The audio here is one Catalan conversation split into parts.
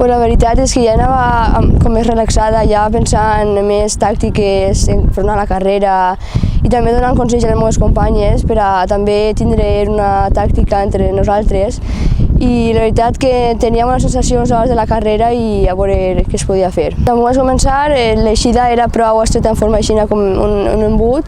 La veritat és que ja anava com més relaxada, ja pensant en més tàctiques enfront a la carrera i també donant consells a les meves companyes per a també tindre una tàctica entre nosaltres. I la veritat que tenia bones sensacions abans de la carrera i a veure què es podia fer. Quan vaig començar, l'eixida era prou estreta en forma així com un embut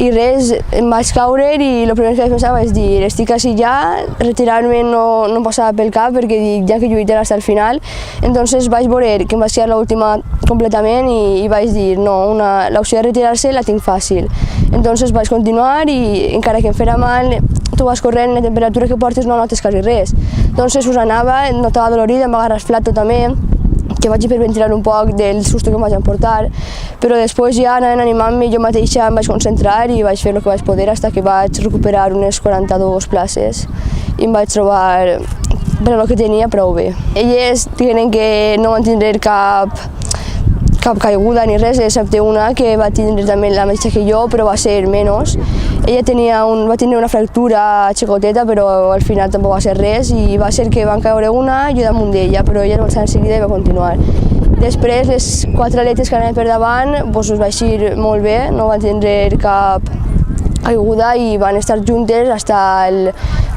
i res, em vaig caure i el primer que vaig pensar vaig dir estic així ja, retirar-me no em passava pel cap perquè dic ja que lluitaré fins al final. Entonces vaig veure que em vaig quedar l'última completament i vaig dir no, l'opció de retirar-se la tinc fàcil. Entonces vaig continuar i encara que em fera mal, tu vas corrent, la temperatura que portes no notes quasi res. Entonces us anava, notava dolorida, em va agarrar flato també, que vaig hiperventilar un poc del susto que em vaig emportar, però després ja anaven animant-me, jo mateixa em vaig concentrar i vaig fer el que vaig poder fins que vaig recuperar unes 42 places i em vaig trobar per el que tenia prou bé. Elles digueren que no van tindre cap caiguda ni res, excepte una que va tindre també la mateixa que jo, però va ser menys. Ella va tenir una fractura xicoteta, però al final tampoc va ser res i va ser que van caure una i jo damunt d'ella, però ella va estar en seguida i va continuar. Després, les 4 atletes que anaven per davant us vaig ir molt bé, no van tindre cap caiguda i van estar juntes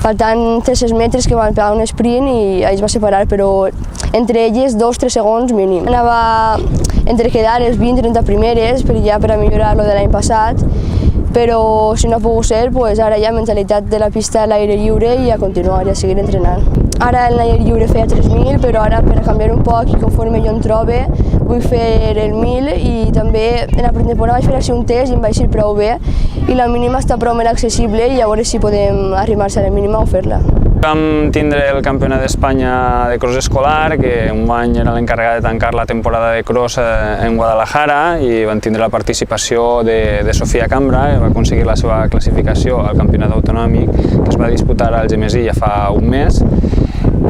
faltant 300 metres que van pegar un sprint i es va separar, però entre elles 2-3 segons mínim. Anava entre quedar les 20-30 primeres per a millorar lo de l'any passat, però si no ha pogut ser, ara ja mentalitat de la pista a l'aire lliure i a continuar i a seguir entrenant. Ara en l'aire lliure feia 3.000, però ara per a canviar un poc i conforme jo em trobe vull fer el 1.000 i també en la pretemporada vaig fer així un test i em vaig ir prou bé i la mínima està prou més accessible i a veure si podem arribar-se a la mínima o fer-la. Vam tindre el Campionat d'Espanya de cross escolar, que enguany era l'encarregat de tancar la temporada de cross en Guadalajara i van tindre la participació de Sofia Cambra, que va aconseguir la seva classificació al Campionat Autonòmic que es va disputar al Gemesí ja fa un mes.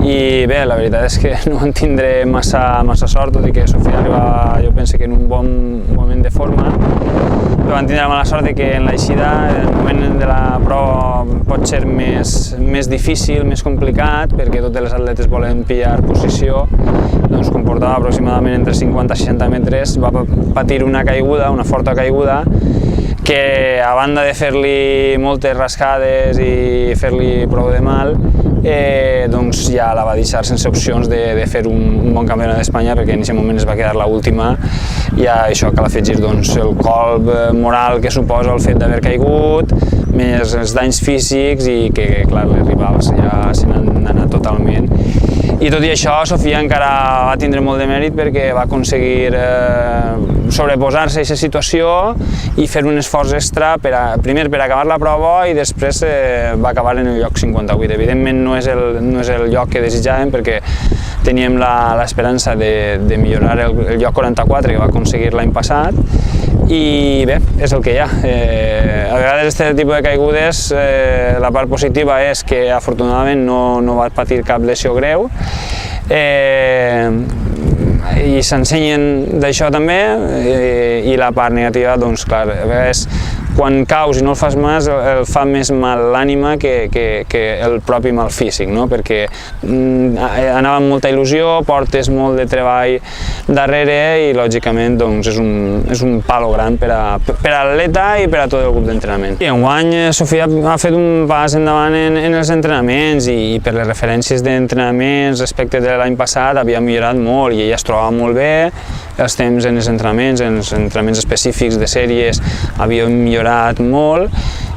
I bé, la veritat és que no van tindre massa sort, tot i que Sofia arriba, jo penso que en un bon moment de forma, però van tindre la mala sort que en l'eixida, en el moment de la prova pot ser més difícil, més complicat, perquè totes les atletes volen pillar posició, doncs comportava aproximadament entre 50 i 60 metres, va patir una caiguda, una forta caiguda, que a banda de fer-li moltes rascades i fer-li prou de mal, doncs ja la va deixar sense opcions de fer un bon campionat d'Espanya perquè en aquest moment es va quedar l'última i això cal afegir el colp moral que suposa el fet d'haver caigut, més els danys físics i que, clar, les rivals ja se n'han anat totalment. I tot i això, Sofia encara va tindre molt de mèrit perquè va aconseguir sobreposar-se a aquesta situació i fer un esforç extra primer per acabar la prova i després va acabar en el lloc 58. Evidentment no és el lloc que desitjàvem perquè teníem l'esperança de millorar el lloc 44 que va aconseguir l'any passat i bé, és el que hi ha. A vegades aquest tipus de caigudes, la part positiva és que afortunadament no va patir cap lesió greu i s'ensenyen d'això també i la part negativa, doncs clar, a vegades quan caus i no el fas més, el fa més mal l'ànima que el propi mal físic, no? Perquè anava amb molta il·lusió, portes molt de treball darrere i lògicament doncs, és un palo gran per a l'atleta i per a tot el grup d'entrenament. Enguany Sofia ha fet un pas endavant en els entrenaments i per les referències d'entrenaments respecte de l'any passat havia millorat molt i ella es trobava molt bé, els temps en els entrenaments específics de sèries havien millorat molt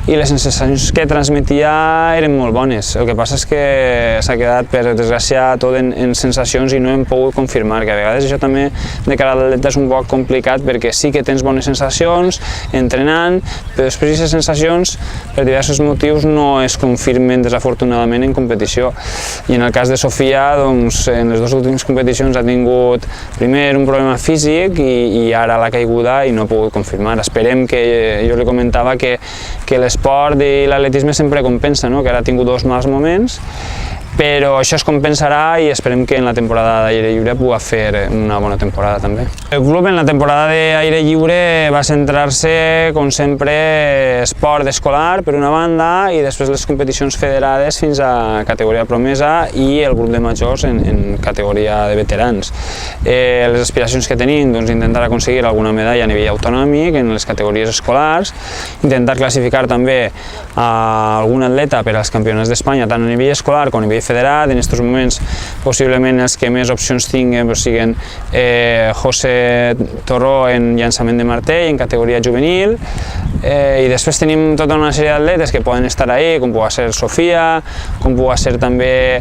i les sensacions que transmetia eren molt bones. El que passa és que s'ha quedat, per desgràcia, tot en sensacions i no hem pogut confirmar, que a vegades això també de cara a l'atleta és un poc complicat perquè sí que tens bones sensacions entrenant, però després aquestes sensacions per diversos motius no es confirmen desafortunadament en competició. I en el cas de Sofia, doncs, en les dues últimes competicions ha tingut primer un problema físic i ara la caiguda i no ha pogut confirmar. Esperem que, jo li comentava que l'esport i l'atletisme sempre compensa, no? Que ara ha tingut dos mals moments, però això es compensarà i esperem que en la temporada d'aire lliure pugui fer una bona temporada també. El club en la temporada d'aire lliure va centrar-se, com sempre, esport escolar per una banda i després les competicions federades fins a categoria promesa i el grup de majors en categoria de veterans. Les aspiracions que tenim, doncs, intentar aconseguir alguna medalla a nivell autonòmic en les categories escolars, intentar classificar també algun atleta per als campionats d'Espanya tant a nivell escolar com a nivell federat. En aquests moments possiblement els que més opcions tinguen siguin José Torró en llançament de martell, en categoria juvenil, i després tenim tota una sèrie d'atletes que poden estar ahí, com pugui ser Sofia, com pugui ser també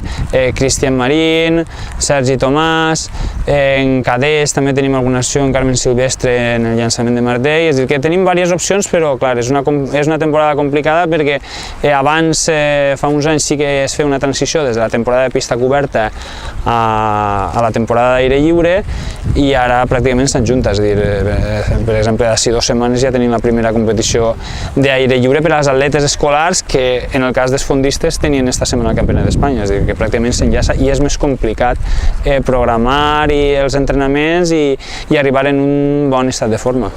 Cristian Marín, Sergi Tomàs, en cadets també tenim alguna opció en Carmen Silvestre en el llançament de martell, és a dir, que tenim diverses opcions, però clar, és una temporada complicada perquè abans, fa uns anys, sí que es feia una transició des de la temporada de pista coberta a la temporada d'aire lliure i ara pràcticament estan juntes, és a dir, per exemple, d'ací 2 setmanes ja tenim la primera competició d'aire lliure per als atletes escolars que en el cas dels fondistes tenien esta setmana el Campionat d'Espanya, és a dir, que pràcticament s'enllaça i és més complicat programar i els entrenaments i arribar en un bon estat de forma.